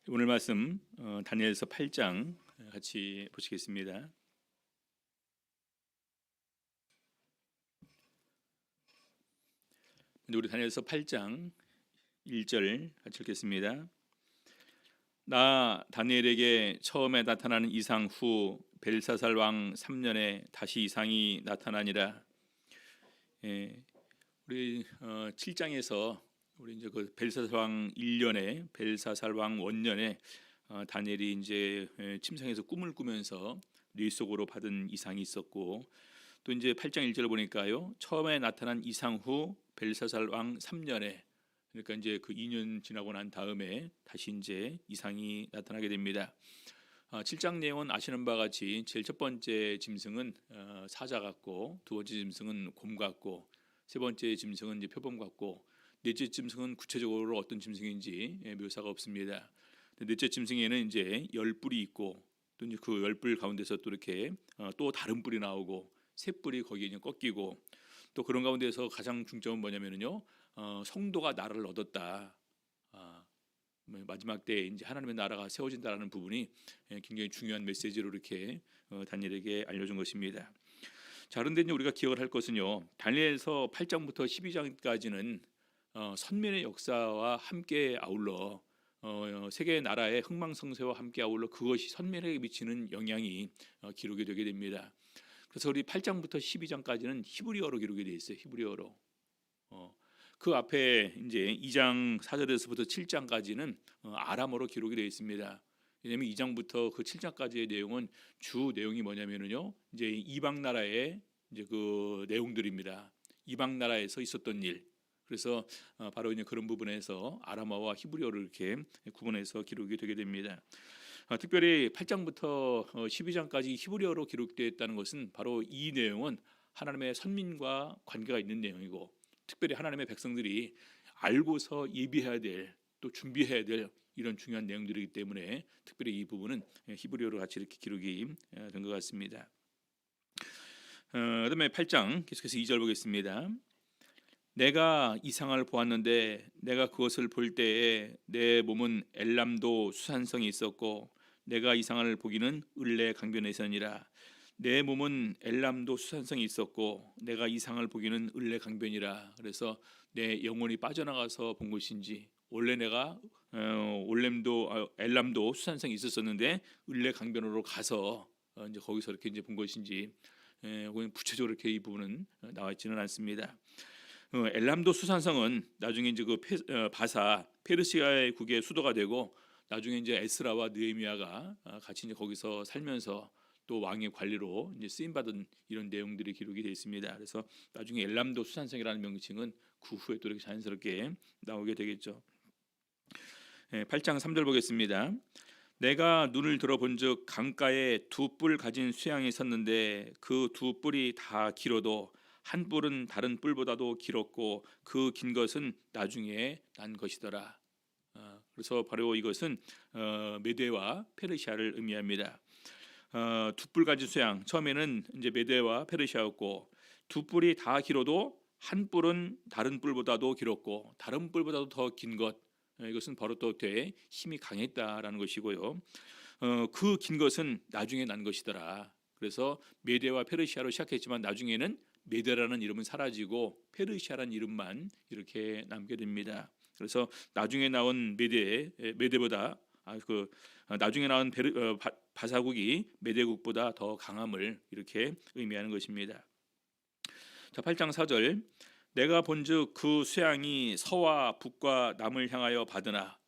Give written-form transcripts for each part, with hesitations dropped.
오늘 말씀 다니엘서 8장 같이 보시겠습니다. 우리 다니엘서 8장 1절 같이 읽겠습니다. 나 다니엘에게 처음에 나타나는 이상 후 벨사살 왕 3년에 다시 이상이 나타나니라. 우리 7장에서 우리 이제 그 벨사살 왕 1년에 벨사살 왕 원년에 다니엘이 이제 침상에서 꿈을 꾸면서 뇌 속으로 받은 이상이 있었고, 또 이제 8장 1절을 보니까요, 처음에 나타난 이상 후 벨사살 왕 3년에, 그러니까 이제 그 2년 지나고 난 다음에 다시 이제 이상이 나타나게 됩니다. 7장 내용은 아시는 바와 같이 제일 첫 번째 짐승은 사자 같고, 두 번째 짐승은 곰 같고, 세 번째 짐승은 이제 표범 같고, 넷째 짐승은 구체적으로 어떤 짐승인지 묘사가 없습니다. 넷째 짐승에는 이제 10뿔이 있고, 또 이제 그 10뿔 가운데서 또 이렇게 또 다른 뿔이 나오고, 세 뿔이 거기에 이제 꺾이고, 또 그런 가운데서 가장 중점은 뭐냐면요, 성도가 나라를 얻었다. 마지막 때에 이제 하나님의 나라가 세워진다라는 부분이 굉장히 중요한 메시지로 이렇게 다니엘에게 알려준 것입니다. 자, 그런데 이제 우리가 기억을 할 것은요, 다니엘서 8장부터 12장까지는 선민의 역사와 함께 아울러 세계 나라의 흥망성쇠와 함께 아울러 그것이 선민에게 미치는 영향이 기록이 되게 됩니다. 그래서 우리 8장부터 12장까지는 히브리어로 기록이 되어 있어요. 히브리어로. 그 앞에 이제 2장 4절에서부터 7장까지는 아람어로 기록이 되어 있습니다. 왜냐하면 2장부터 그 7장까지의 내용은 주 내용이 뭐냐면요, 이제 이방 나라의 이제 그 내용들입니다. 이방 나라에서 있었던 일. 그래서 바로 이제 그런 부분에서 아람어와 히브리어를 이렇게 구분해서 기록이 되게 됩니다. 특별히 8장부터 12장까지 히브리어로 기록되어 있다는 것은 바로 이 내용은 하나님의 선민과 관계가 있는 내용이고, 특별히 하나님의 백성들이 알고서 예비해야 될, 또 준비해야 될 이런 중요한 내용들이기 때문에 특별히 이 부분은 히브리어로 같이 이렇게 기록이 된 것 같습니다. 그다음에 8장 계속해서 2절 보겠습니다. 내가 이상을 보았는데 내가 그것을 볼 때에 내 몸은 엘람도 수산성이 있었고 내가 이상을 보기는 을레 강변에 있었니라. 내 몸은 엘람도 수산성이 있었고 내가 이상을 보기는 을레 강변이라. 그래서 내 영혼이 빠져나가서 본 것인지, 원래 내가 엘람도 수산성이 있었었는데 을레 강변으로 가서 이제 거기서 이렇게 이제 본 것인지, 구체적으로 이렇게 이 부분은 나와 있지는 않습니다. 엘람도 수산성은 나중에 이제 그 바사 페르시아의 국의 수도가 되고, 나중에 이제 에스라와 느헤미야가 같이 이제 거기서 살면서 또 왕의 관리로 이제 쓰임 받은 이런 내용들이 기록이 되어 있습니다. 그래서 나중에 엘람도 수산성이라는 명칭은 그 후에 또 이렇게 자연스럽게 나오게 되겠죠. 8장 3절 보겠습니다. 내가 눈을 들어본즉 강가에 두 뿔 가진 수양이 섰는데 그 두 뿔이 다 길어도 한 뿔은 다른 뿔보다도 길었고 그 긴 것은 나중에 난 것이더라. 그래서 바로 이것은 메대와 페르시아를 의미합니다. 두 뿔 가진 수양, 처음에는 이제 메대와 페르시아였고, 두 뿔이 다 길어도 한 뿔은 다른 뿔보다도 길었고 다른 뿔보다도 더 긴 것, 이것은 바로 또 되게 힘이 강했다라는 것이고요. 그 긴 것은 나중에 난 것이더라. 그래서 메대와 페르시아로 시작했지만 나중에는 메대라는 이름은 사라지고 페르시아라는 이름만 이렇게 남게 됩니다. 그래서 나중에 나온 메대보다 나중에 나온 바사국이 메대국보다 더 강함을 이렇게 의미하는 것입니다. 자, 8장 4절. 내가 본즉 그 수양이 서와 북과 남을 향하여 받으나,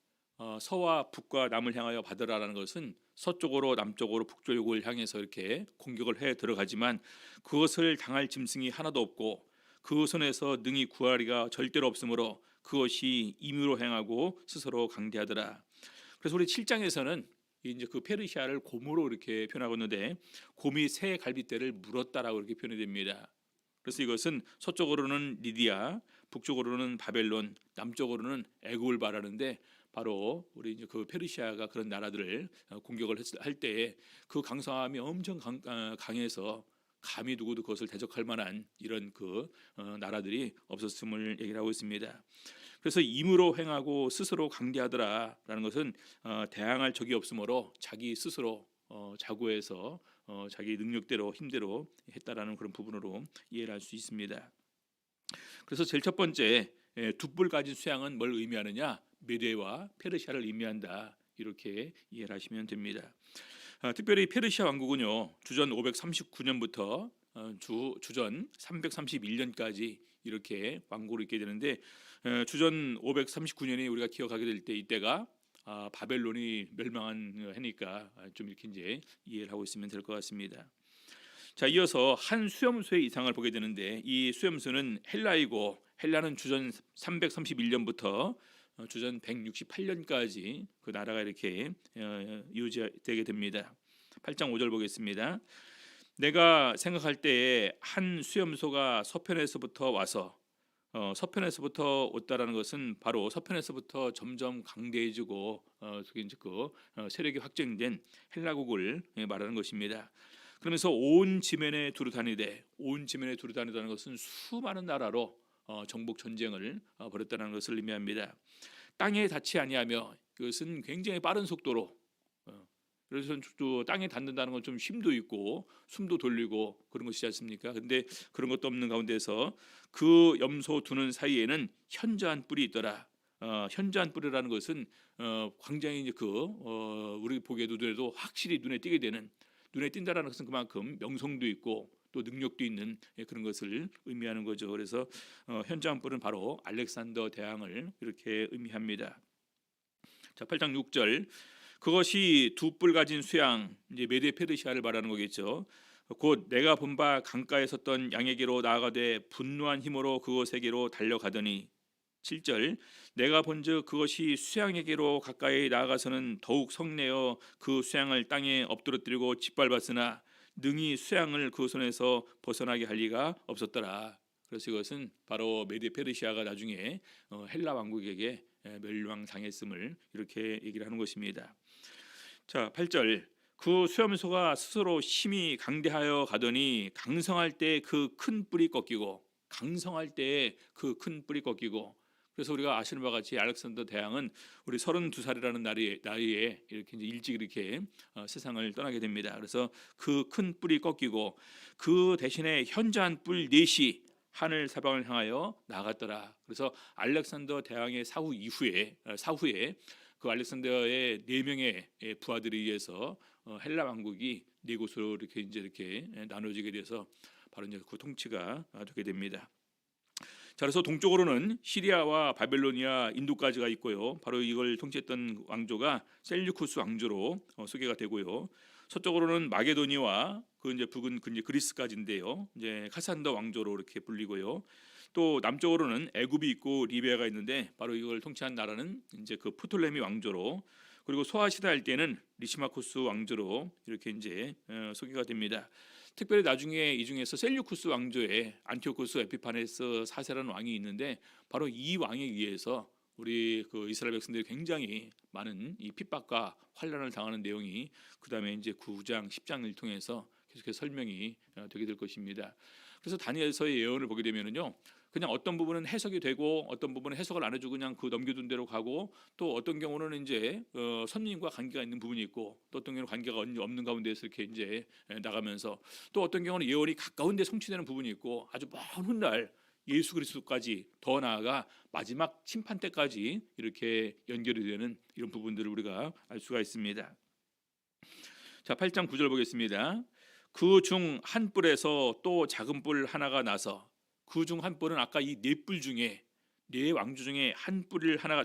서와 북과 남을 향하여 받으라라는 것은 서쪽으로 남쪽으로 북쪽을 향해서 이렇게 공격을 해 들어가지만 그것을 당할 짐승이 하나도 없고 그 손에서 능히 구하리가 절대로 없으므로 그것이 임의로 행하고 스스로 강대하더라. 그래서 우리 7장에서는 이제 그 페르시아를 곰으로 이렇게 표현하고 있는데, 곰이 새 갈빗대를 물었다라고 이렇게 표현이 됩니다. 그래서 이것은 서쪽으로는 리디아, 북쪽으로는 바벨론, 남쪽으로는 애굽을 말하는데, 바로 우리 이제 그 페르시아가 그런 나라들을 공격을 할 때에 그 강성함이 엄청 강해서 감히 누구도 그것을 대적할 만한 이런 그 나라들이 없었음을 얘기를 하고 있습니다. 그래서 임으로 행하고 스스로 강대하더라라는 것은 대항할 적이 없으므로 자기 스스로 자고해서 자기 능력대로 힘대로 했다라는 그런 부분으로 이해를 할 수 있습니다. 그래서 제일 첫 번째 두 뿔 가진 수양은 뭘 의미하느냐? 메대와 페르시아를 의미한다. 이렇게 이해를 하시면 됩니다. 특별히 페르시아 왕국은요 주전 539년부터 주전 331년까지 이렇게 왕국을 있게 되는데 주전 539년이 우리가 기억하게 될 때 이때가 바벨론이 멸망한 해니까 좀 이렇게 이제 이해를 하고 있으면 될 것 같습니다. 자, 이어서 한 수염소의 이상을 보게 되는데 이 수염소는 헬라이고 헬라는 주전 331년부터 주전 168년까지 그 나라가 이렇게 유지되게 됩니다. 8장 5절 보겠습니다. 내가 생각할 때에 한 수염소가 서편에서부터 와서 서편에서부터 왔다라는 것은 바로 서편에서부터 점점 강대해지고 이제 그 세력이 확정된 헬라국을 말하는 것입니다. 그러면서 온 지면에 두루 다니되 온 지면에 두루 다니다는 것은 수많은 나라로 정복 전쟁을 벌였다는 것을 의미합니다. 땅에 닿지 아니하며 그것은 굉장히 빠른 속도로 그래서 또 땅에 닿는다는 건 좀 힘도 있고 숨도 돌리고 그런 것이지 않습니까? 근데 그런 것도 없는 가운데서 그 염소 두는 사이에는 현저한 뿔이 있더라. 현저한 뿔이라는 것은 굉장히 이제 우리 보기에도 눈에도 확실히 눈에 띄게 되는 눈에 띈다라는 것은 그만큼 명성도 있고 또 능력도 있는 그런 것을 의미하는 거죠. 그래서 현저한 뿔은 바로 알렉산더 대왕을 이렇게 의미합니다. 자, 8장 6절 그것이 두 뿔 가진 수양 이제 메데 페르시아를 말하는 거겠죠. 곧 내가 본 바 강가에 섰던 양에게로 나아가되 분노한 힘으로 그것에게로 달려가더니 7절 내가 본즉 그것이 수양에게로 가까이 나아가서는 더욱 성내어 그 수양을 땅에 엎드러뜨리고 짓밟았으나 능히 수양을 그 손에서 벗어나게 할 리가 없었더라. 그래서 이것은 바로 메데 페르시아가 나중에 헬라 왕국에게 멸망당했음을 이렇게 얘기를 하는 것입니다. 자, 8절 그 수염소가 스스로 힘이 강대하여 가더니 강성할 때 그 큰 뿔이 꺾이고 강성할 때 그 큰 뿔이 꺾이고 그래서 우리가 아시는 바와 같이 알렉산더 대왕은 우리 32살이라는 나이에 이렇게 이제 일찍 이렇게 세상을 떠나게 됩니다. 그래서 그 큰 뿔이 꺾이고 그 대신에 현저한 뿔 넷이 하늘 사방을 향하여 나갔더라. 그래서 알렉산더 대왕의 사후에 그 알렉산더의 4명의 부하들에 의해서 헬라 왕국이 4곳으로 이렇게 나눠지게 돼서 바로 이제 그 통치가 되게 됩니다. 자, 그래서 동쪽으로는 시리아와 바벨로니아, 인도까지가 있고요. 바로 이걸 통치했던 왕조가 셀류쿠스 왕조로 소개가 되고요. 서쪽으로는 마게도니아와 그 이제 북은 이제 그리스까지인데요. 이제 카산더 왕조로 이렇게 불리고요. 또 남쪽으로는 애굽이 있고 리비아가 있는데 바로 이걸 통치한 나라는 이제 그 프톨레미 왕조로 그리고 소아시대 할 때는 리시마코스 왕조로 이렇게 이제 소개가 됩니다. 특별히 나중에 이 중에서 셀류쿠스 왕조의 안티오코스 에피파네스 4세라는 왕이 있는데 바로 이 왕에 의해서 우리 그 이스라엘 백성들이 굉장히 많은 이 핍박과 환란을 당하는 내용이 그다음에 이제 9장 10장을 통해서 계속해서 설명이 되게 될 것입니다. 그래서 다니엘서의 예언을 보게 되면은요. 그냥 어떤 부분은 해석이 되고 어떤 부분은 해석을 안 해주고 그냥 그 넘겨둔 대로 가고 또 어떤 경우는 이제 선님과 관계가 있는 부분이 있고 또 어떤 경우는 관계가 없는 가운데서 이렇게 이제 나가면서 또 어떤 경우는 예언이 가까운데 성취되는 부분이 있고 아주 먼 훗날 예수 그리스도까지 더 나아가 마지막 심판 때까지 이렇게 연결이 되는 이런 부분들을 우리가 알 수가 있습니다. 자, 8장 9절 보겠습니다. 그 중 한 뿔에서 또 작은 뿔 하나가 나서 그 중 한 뿔은 아까 이 4뿔 중에 4왕조 중에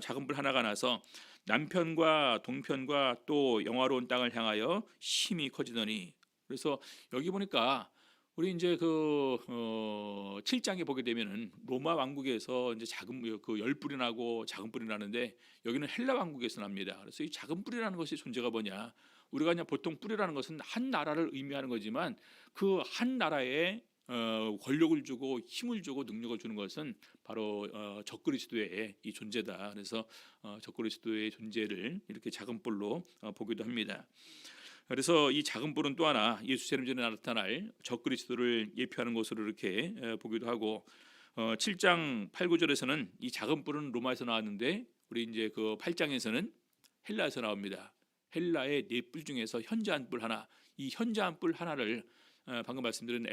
작은 뿔 하나가 나서 남편과 동편과 또 영화로운 땅을 향하여 힘이 커지더니 그래서 여기 보니까 우리 이제 그 7장에 보게 되면은 로마 왕국에서 이제 작은 그 10뿔이 나고 작은 뿔이 나는데 여기는 헬라 왕국에서 납니다. 그래서 이 작은 뿔이라는 것이 존재가 뭐냐? 우리가 그냥 보통 뿔이라는 것은 한 나라를 의미하는 거지만 그 한 나라에 권력을 주고 힘을 주고 능력을 주는 것은 바로 적그리스도의 이 존재다. 그래서 적그리스도의 존재를 이렇게 작은 뿔로 보기도 합니다. 그래서 이 작은 뿔은 또 하나 예수 재림전에 나타날 적그리스도를 예표하는 것으로 이렇게 보기도 하고 7장 8, 9절에서는 이 작은 뿔은 로마에서 나왔는데 우리 이제 그 8장에서는 헬라에서 나옵니다. 헬라의 네 뿔 중에서 현저한 뿔 하나, 이 현저한 뿔 하나를 방금 말씀드린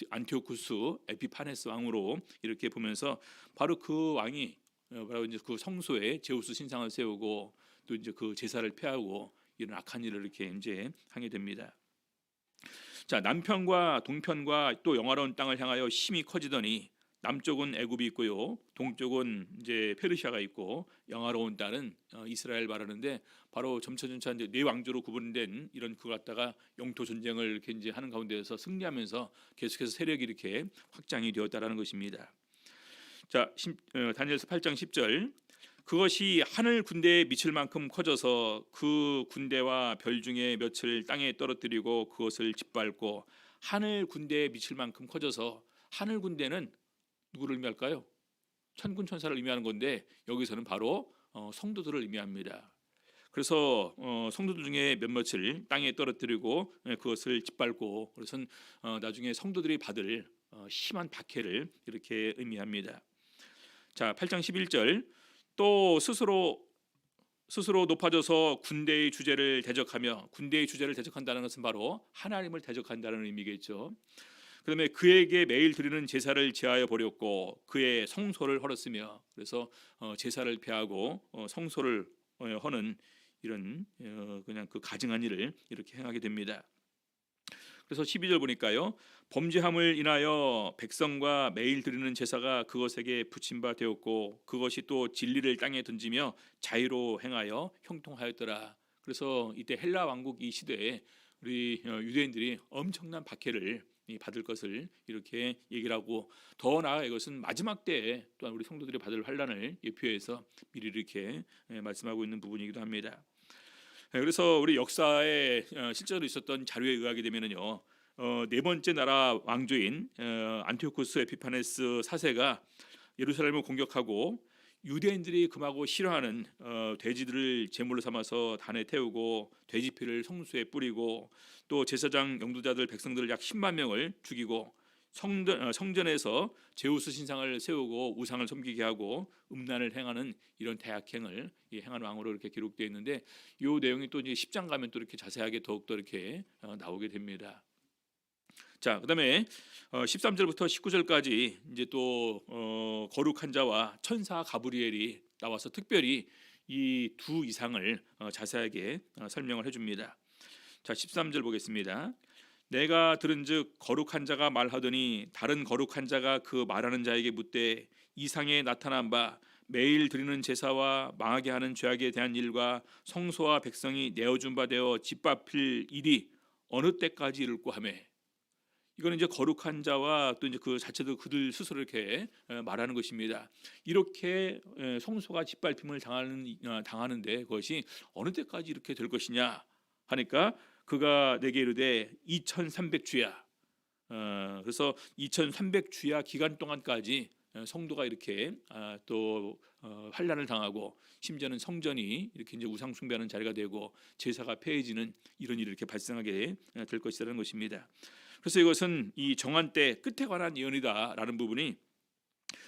안티오쿠스 에피파네스 왕으로 이렇게 보면서 바로 그 왕이 바로 이제 그 성소에 제우스 신상을 세우고 또 이제 그 제사를 폐하고 이런 악한 일을 이렇게 이제 하게 됩니다. 자, 남편과 동편과 또 영화로운 땅을 향하여 힘이 커지더니 남쪽은 애굽이 있고요, 동쪽은 이제 페르시아가 있고 영화로운 땅은 이스라엘 말하는데 바로 점차 이제 네 왕조로 구분된 이런 그 갖다가 영토 전쟁을 이렇게 이제 하는 가운데에서 승리하면서 계속해서 세력이 이렇게 확장이 되었다라는 것입니다. 자, 다니엘서 8장 10절. 그것이 하늘 군대에 미칠 만큼 커져서 그 군대와 별 중에 몇을 땅에 떨어뜨리고 그것을 짓밟고. 하늘 군대에 미칠 만큼 커져서, 하늘 군대는 누구를 의미할까요? 천군 천사를 의미하는 건데 여기서는 바로 성도들을 의미합니다. 그래서 성도들 중에 몇몇을 땅에 떨어뜨리고 그것을 짓밟고, 그것은 나중에 성도들이 받을 심한 박해를 이렇게 의미합니다. 자, 8장 11절. 또 스스로 높아져서 군대의 주제를 대적하며, 군대의 주제를 대적한다는 것은 바로 하나님을 대적한다는 의미겠죠. 그다음에 그에게 매일 드리는 제사를 제하여 버렸고 그의 성소를 헐었으며, 그래서 제사를 폐하고 성소를 허는 이런 그냥 그 가증한 일을 이렇게 행하게 됩니다. 그래서 12절 보니까요, 범죄함을 인하여 백성과 매일 드리는 제사가 그것에게 붙임 바 되었고 그것이 또 진리를 땅에 던지며 자유로 행하여 형통하였더라. 그래서 이때 헬라 왕국 이 시대에 우리 유대인들이 엄청난 박해를 받을 것을 이렇게 얘기를 하고, 더 나아가 이것은 마지막 때에 또한 우리 성도들이 받을 환난을 예표해서 미리 이렇게 말씀하고 있는 부분이기도 합니다. 그래서 우리 역사에 실제로 있었던 자료에 의하게 되면은요, 네 번째 나라 왕조인 안티오쿠스 에피파네스 4세가 예루살렘을 공격하고 유대인들이 금하고 싫어하는 돼지들을 제물로 삼아서 단에 태우고 돼지피를 성수에 뿌리고 또 제사장 영도자들 백성들 약 10만 명을 죽이고 성전에서 제우스 신상을 세우고 우상을 섬기게 하고 음란을 행하는 이런 대악행을 행한 왕으로 이렇게 기록되어 있는데, 이 내용이 또 이제 10장 가면 또 이렇게 자세하게 더욱더 이렇게 나오게 됩니다. 자, 그다음에 13절부터 19절까지 이제 또 거룩한 자와 천사 가브리엘이 나와서 특별히 이 두 이상을 자세하게 설명을 해줍니다. 자, 13절 보겠습니다. 내가 들은즉 거룩한 자가 말하더니 다른 거룩한 자가 그 말하는 자에게 묻되 이상에 나타난 바 매일 드리는 제사와 망하게 하는 죄악에 대한 일과 성소와 백성이 내어준 바 되어 짓밟힐 일이 어느 때까지 이를꼬 하며. 이거는 이제 거룩한 자와 또 이제 그 자체도 그들 스스로 이렇게 말하는 것입니다. 이렇게 성소가 짓밟힘을 당하는데 그것이 어느 때까지 이렇게 될 것이냐 하니까 그가 내게 이르되 2300주야. 그래서 2300주야 기간 동안까지 성도가 이렇게 또 환난을 당하고 심지어는 성전이 이렇게 이제 우상 숭배하는 자리가 되고 제사가 폐해지는 이런 일이 이렇게 발생하게 될 것이라는 것입니다. 그래서 이것은 이 정한 때 끝에 관한 예언이다라는 부분이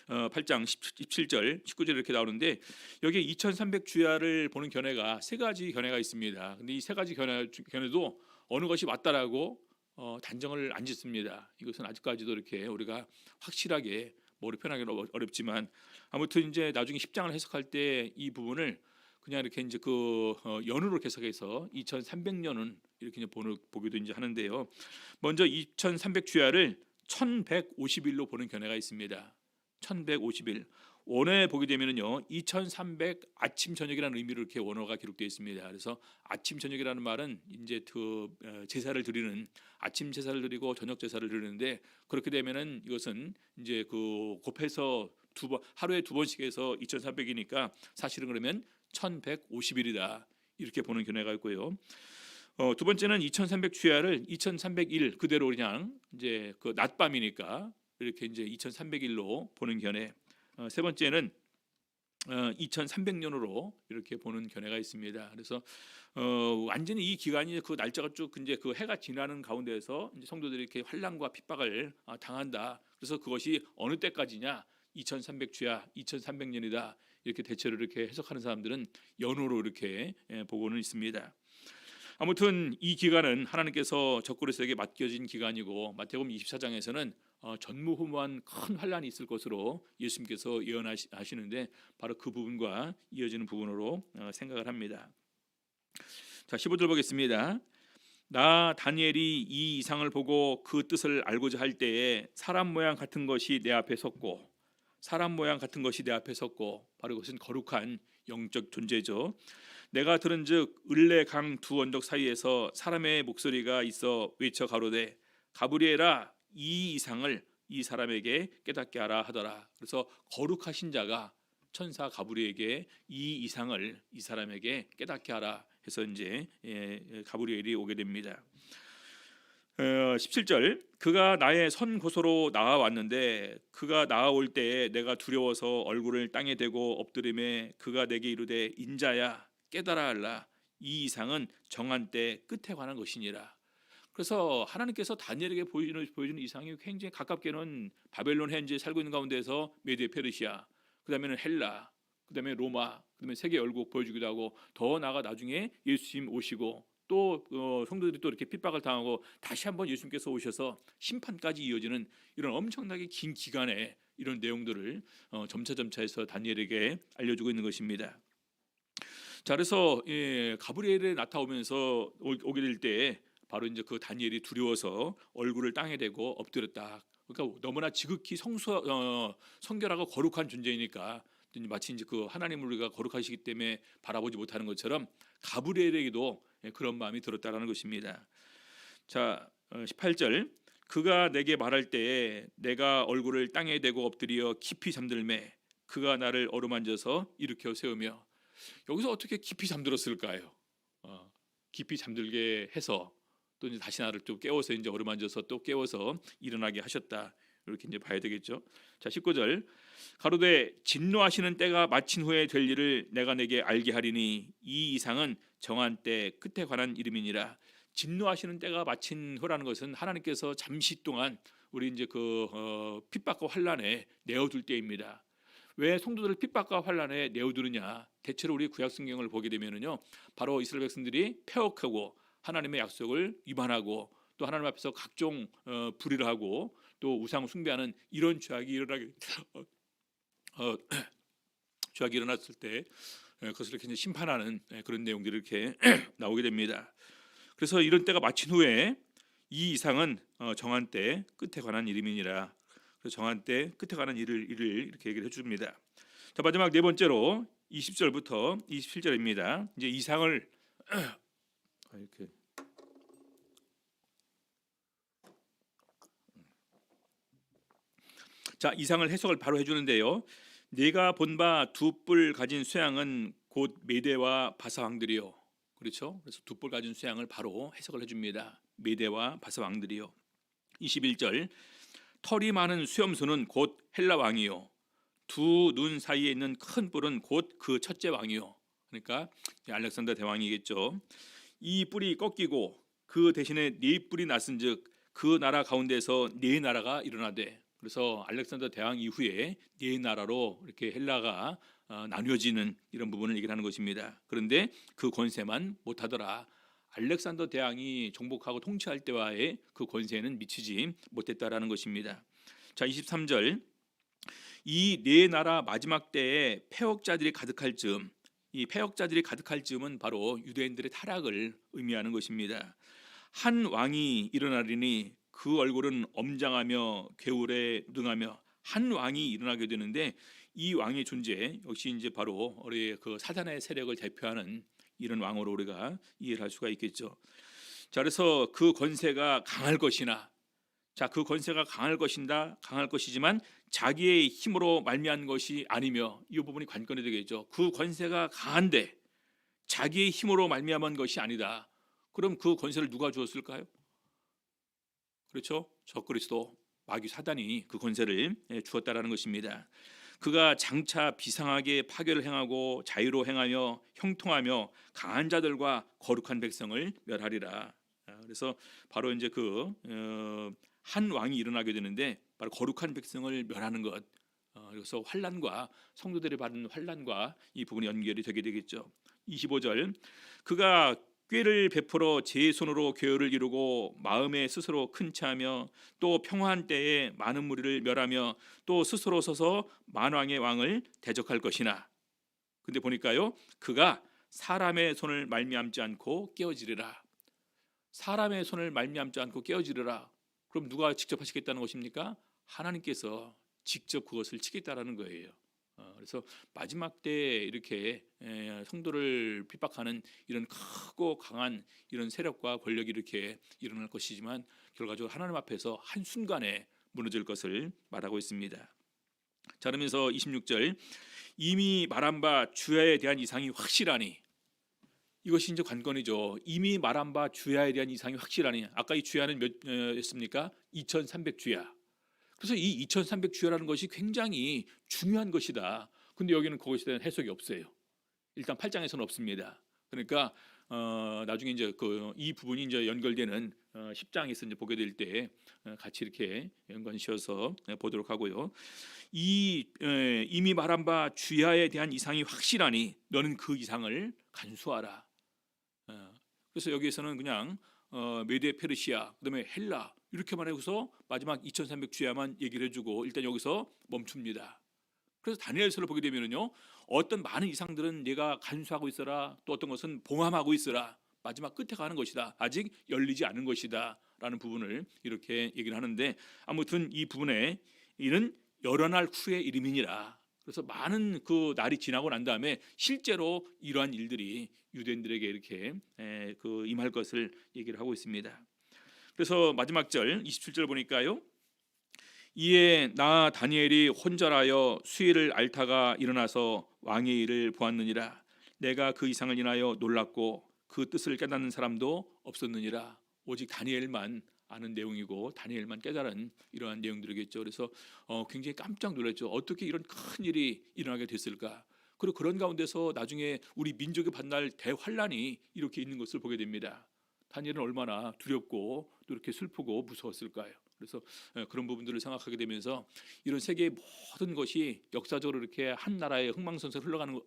8장 17절 19절 이렇게 나오는데, 여기에 2300주야를 보는 견해가 세 가지 견해가 있습니다. 근데 이 세 가지 견해도 어느 것이 맞다라고 단정을 안 짓습니다. 이것은 아직까지도 이렇게 우리가 확실하게 머리 편하기는 어렵지만, 아무튼 이제 나중에 10장을 해석할 때 이 부분을 그냥 이렇게 이제 그 연으로 해석해서 2300년은 이렇게 이제 보기도 이제 하는데요. 먼저 2300주야를 1150일로 보는 견해가 있습니다. 1150일. 원어에 보게 되면은요, 2300 아침 저녁이라는 의미로 이렇게 원어가 기록되어 있습니다. 그래서 아침 저녁이라는 말은 이제 그 제사를 드리는, 아침 제사를 드리고 저녁 제사를 드리는데, 그렇게 되면은 이것은 이제 그 곱해서 하루에 두 번씩 해서 2300이니까 사실은 그러면 1150일이다 이렇게 보는 견해가 있고요. 두 번째는 2300주야를 2300일 그대로 그냥 이제 그 낮밤이니까 이렇게 이제 2300일로 보는 견해. 세 번째는 2300년으로 이렇게 보는 견해가 있습니다. 그래서 완전히 이 기간이 그 날짜가 쭉 이제 그 해가 지나는 가운데에서 이제 성도들이 이렇게 환난과 핍박을 당한다. 그래서 그것이 어느 때까지냐? 2300주야, 2300년이다. 이렇게 대체로 이렇게 해석하는 사람들은 연호로 이렇게 보고는 있습니다. 아무튼 이 기간은 하나님께서 적그리스도에게 맡겨진 기간이고 마태복음 24장에서는 전무후무한 큰 환란이 있을 것으로 예수님께서 예언하시는데 바로 그 부분과 이어지는 부분으로 생각을 합니다. 자, 15절 보겠습니다. 나 다니엘이 이 이상을 보고 그 뜻을 알고자 할 때에 사람 모양 같은 것이 내 앞에 섰고, 사람 모양 같은 것이 내 앞에 섰고, 바로 그것은 거룩한 영적 존재죠. 내가 들은즉 을레 강 두 언덕 사이에서 사람의 목소리가 있어 외쳐 가로되 가브리엘아 이 이상을 이 사람에게 깨닫게 하라 하더라. 그래서 거룩하신 자가 천사 가브리엘에게 이 이상을 이 사람에게 깨닫게 하라 해서 이제 가브리엘이 오게 됩니다. 17절 그가 나의 선고소로 나와왔는데 그가 나아올 때에 내가 두려워서 얼굴을 땅에 대고 엎드림에 그가 내게 이르되 인자야 깨달아 알라 이 이상은 정한 때 끝에 관한 것이니라. 그래서 하나님께서 다니엘에게 보여주는 이상이 굉장히 가깝게는 바벨론 현재 살고 있는 가운데서 메디아 페르시아, 그다음에는 헬라, 그다음에 로마, 그다음에 세계 열국 보여주기도 하고 더 나아가 나중에 예수님 오시고 또 성도들이 또 이렇게 핍박을 당하고 다시 한번 예수님께서 오셔서 심판까지 이어지는 이런 엄청나게 긴 기간에 이런 내용들을 점차해서 다니엘에게 알려주고 있는 것입니다. 자, 그래서 가브리엘이 나타오면서 오게 될 때 바로 이제 그 다니엘이 두려워서 얼굴을 땅에 대고 엎드렸다. 그러니까 너무나 지극히 성결하고 거룩한 존재이니까 마치 이제 그 하나님을 우리가 거룩하시기 때문에 바라보지 못하는 것처럼 가브리엘에게도 그런 마음이 들었다라는 것입니다. 자, 18절 그가 내게 말할 때에 내가 얼굴을 땅에 대고 엎드려 깊이 잠들매 그가 나를 어루만져서 일으켜 세우며, 여기서 어떻게 깊이 잠들었을까요? 깊이 잠들게 해서 또 이제 다시 나를 또 깨워서 이제 어루만져서 또 깨워서 일어나게 하셨다. 이렇게 이제 봐야 되겠죠. 자, 19절 가로되 진노하시는 때가 마친 후에 될 일을 내가 내게 알게 하리니 이 이상은 정한 때 끝에 관한 이름이니라. 진노하시는 때가 마친 후라는 것은 하나님께서 잠시 동안 우리 이제 그 핍박과 환란에 내어둘 때입니다. 왜 성도들을 핍박과 환란에 내어두느냐? 대체로 우리 구약 성경을 보게 되면은요, 바로 이스라엘 백성들이 패역하고 하나님의 약속을 위반하고 또 하나님 앞에서 각종 불의를 하고 또 우상 숭배하는 이런 죄악이 일어났을 때 그것을 이렇게 심판하는 그런 내용들이 이렇게 나오게 됩니다. 그래서 이런 때가 마친 후에 이 이상은 정한 때 끝에 관한 이름이니라. 그래서 정한 때 끝에 관한 일을 이렇게 얘기를 해줍니다. 자, 마지막 네 번째로 20절부터 27절입니다. 이제 이상을 이렇게 자, 이상을 해석을 바로 해주는데요. 네가 본 바 두 뿔 가진 쇠양은 곧 메대와 바사 왕들이요. 그렇죠? 그래서 두 뿔 가진 쇠양을 바로 해석을 해줍니다. 메대와 바사 왕들이요. 21절 털이 많은 수염소는 곧 헬라 왕이요. 두 눈 사이에 있는 큰 뿔은 곧 그 첫째 왕이요. 그러니까 알렉산더 대왕이겠죠. 이 뿔이 꺾이고 그 대신에 네 뿔이 났은즉 그 나라 가운데서 네 나라가 일어나되, 그래서 알렉산더 대왕 이후에 네 나라로 이렇게 헬라가 나뉘어지는 이런 부분을 얘기하는 것입니다. 그런데 그 권세만 못하더라. 알렉산더 대왕이 정복하고 통치할 때와의 그 권세는 미치지 못했다라는 것입니다. 자, 23절 이 네 나라 마지막 때에 패역자들이 가득할 즈음, 이 패역자들이 가득할 즈음은 바로 유대인들의 타락을 의미하는 것입니다. 한 왕이 일어나리니 그 얼굴은 엄장하며 괴울에 능하며, 한 왕이 일어나게 되는데 이 왕의 존재 역시 이제 바로 우리 그 사단의 세력을 대표하는 이런 왕으로 우리가 이해를 할 수가 있겠죠. 자, 그래서 그 권세가 강할 것이나, 자, 그 권세가 강할 것이지만 자기의 힘으로 말미암은 것이 아니며, 이 부분이 관건이 되겠죠. 그 권세가 강한데 자기의 힘으로 말미암은 것이 아니다. 그럼 그 권세를 누가 주었을까요? 그렇죠? 적그리스도 마귀 사단이 그 권세를 주었다라는 것입니다. 그가 장차 비상하게 파괴를 행하고 자유로 행하며 형통하며 강한 자들과 거룩한 백성을 멸하리라. 그래서 바로 이제 그 한 왕이 일어나게 되는데 바로 거룩한 백성을 멸하는 것, 그래서 환난과 성도들이 받는 환난과 이 부분이 연결이 되게 되겠죠. 25절 그가 꾀를 베풀어 제 손으로 교회를 이루고 마음에 스스로 큰 체하며 또 평화한 때에 많은 무리를 멸하며 또 스스로 서서 만왕의 왕을 대적할 것이나 근데 보니까요 그가 사람의 손을 말미암지 않고 깨어지리라. 사람의 손을 말미암지 않고 깨어지리라. 그럼 누가 직접 하시겠다는 것입니까? 하나님께서 직접 그것을 치겠다라는 거예요. 그래서 마지막 때 이렇게 성도를 핍박하는 이런 크고 강한 이런 세력과 권력이 이렇게 일어날 것이지만 결과적으로 하나님 앞에서 한순간에 무너질 것을 말하고 있습니다. 자, 그러면서 26절 이미 말한 바 주야에 대한 이상이 확실하니 이것이 이제 관건이죠. 이미 말한 바 주야에 대한 이상이 확실하니 아까 이 주야는 몇였습니까? 2300주야. 그래서 이 2300주야라는 것이 굉장히 중요한 것이다. 근데 여기는 그것에 대한 해석이 없어요. 일단 8장에서는 없습니다. 그러니까 나중에 이제 이 부분이 이제 연결되는 10장에서 이제 보게 될 때 같이 이렇게 연관시어서 보도록 하고요. 이미 말한 바 주야에 대한 이상이 확실하니 너는 그 이상을 간수하라. 그래서 여기에서는 그냥 메데 페르시아 그다음에 헬라 이렇게만 해서 마지막 2300주야만 얘기를 해주고 일단 여기서 멈춥니다. 그래서 다니엘서를 보게 되면은요 어떤 많은 이상들은 내가 간수하고 있어라 또 어떤 것은 봉함하고 있어라 마지막 끝에 가는 것이다 아직 열리지 않은 것이다 라는 부분을 이렇게 얘기를 하는데 아무튼 이 부분에 이는 여러 날 후의 이름이니라. 그래서 많은 그 날이 지나고 난 다음에 실제로 이러한 일들이 유대인들에게 이렇게 임할 것을 얘기를 하고 있습니다. 그래서 마지막 절 27절 보니까요. 이에 나 다니엘이 혼절하여 수일을 앓다가 일어나서 왕의 일을 보았느니라. 내가 그 이상을 인하여 놀랐고 그 뜻을 깨닫는 사람도 없었느니라. 오직 다니엘만 아는 내용이고 다니엘만 깨달은 이러한 내용들이겠죠. 그래서 굉장히 깜짝 놀랐죠. 어떻게 이런 큰 일이 일어나게 됐을까? 그리고 그런 가운데서 나중에 우리 민족이 받날 대환란이 이렇게 있는 것을 보게 됩니다. 다니엘은 얼마나 두렵고 또 이렇게 슬프고 무서웠을까요? 그래서 그런 부분들을 생각하게 되면서 이런 세계의 모든 것이 역사적으로 이렇게 한 나라의 흥망성쇠 흘러가는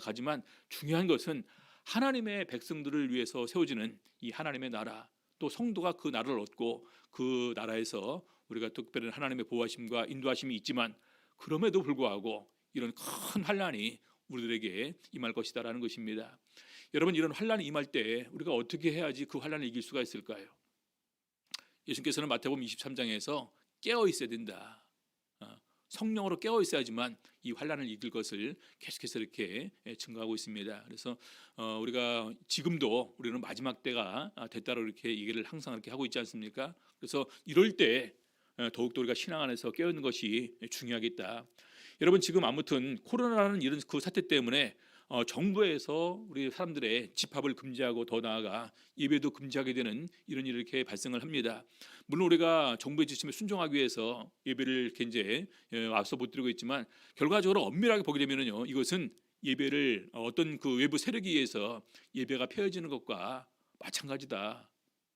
가지만 중요한 것은 하나님의 백성들을 위해서 세워지는 이 하나님의 나라 또 성도가 그 나라를 얻고 그 나라에서 우리가 특별한 하나님의 보호하심과 인도하심이 있지만 그럼에도 불구하고 이런 큰 환난이 우리들에게 임할 것이다라는 것입니다. 여러분 이런 환난이 임할 때 우리가 어떻게 해야지 그 환난을 이길 수가 있을까요? 예수님께서는 마태복음 23장에서 깨어 있어야 된다. 성령으로 깨어 있어야지만 이 환난을 이길 것을 계속해서 이렇게 증거하고 있습니다. 그래서 우리가 지금도 우리는 마지막 때가 됐다고 이렇게 얘기를 항상 이렇게 하고 있지 않습니까? 그래서 이럴 때 더욱더 우리가 신앙 안에서 깨어 있는 것이 중요하겠다. 여러분 지금 아무튼 코로나라는 이런 그 사태 때문에 정부에서 우리 사람들의 집합을 금지하고 더 나아가 예배도 금지하게 되는 이런 일이 이렇게 발생을 합니다. 물론 우리가 정부의 지침에 순종하기 위해서 예배를 이렇게 이제 앞서 못 드리고 있지만 결과적으로 엄밀하게 보게 되면은요 이것은 예배를 어떤 그 외부 세력에 의해서 예배가 폐해지는 것과 마찬가지다.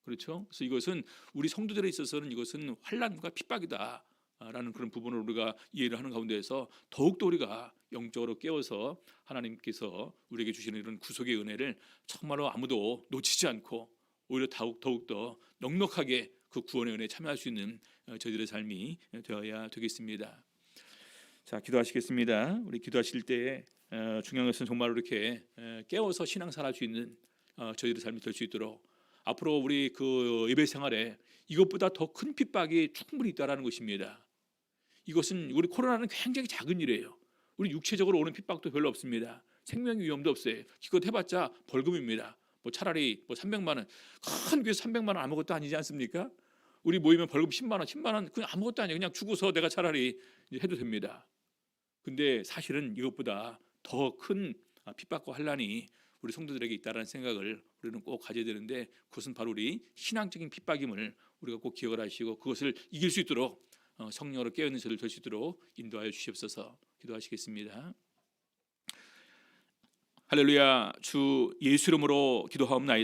그렇죠? 그래서 이것은 우리 성도들에 있어서는 이것은 환난과 핍박이다. 라는 그런 부분을 우리가 이해를 하는 가운데에서 더욱더 우리가 영적으로 깨워서 하나님께서 우리에게 주시는 이런 구속의 은혜를 정말로 아무도 놓치지 않고 오히려 더욱더 넉넉하게 그 구원의 은혜에 참여할 수 있는 저희들의 삶이 되어야 되겠습니다. 자, 기도하시겠습니다. 우리 기도하실 때 중요한 것은 정말 이렇게 깨워서 신앙생활할 수 있는 저희들의 삶이 될 수 있도록 앞으로 우리 그 예배 생활에 이것보다 더 큰 핍박이 충분히 있다라는 것입니다. 이것은 우리 코로나는 굉장히 작은 일이에요. 우리 육체적으로 오는 핍박도 별로 없습니다. 생명 위험도 없어요. 기껏 해봤자 벌금입니다. 뭐 차라리 300만 원, 큰 교회에서 300만 원 아무것도 아니지 않습니까? 우리 모이면 벌금 10만 원, 10만 원 그냥 아무것도 아니에요. 그냥 주고서 내가 차라리 해도 됩니다. 근데 사실은 이것보다 더 큰 핍박과 환난이 우리 성도들에게 있다라는 생각을 우리는 꼭 가져야 되는데 그것은 바로 우리 신앙적인 핍박임을 우리가 꼭 기억을 하시고 그것을 이길 수 있도록 성령으로 깨어있는 저를 될 수 있도록 인도하여 주시옵소서. 기도하시겠습니다. 할렐루야. 주 예수 이름으로 기도하옵나이다.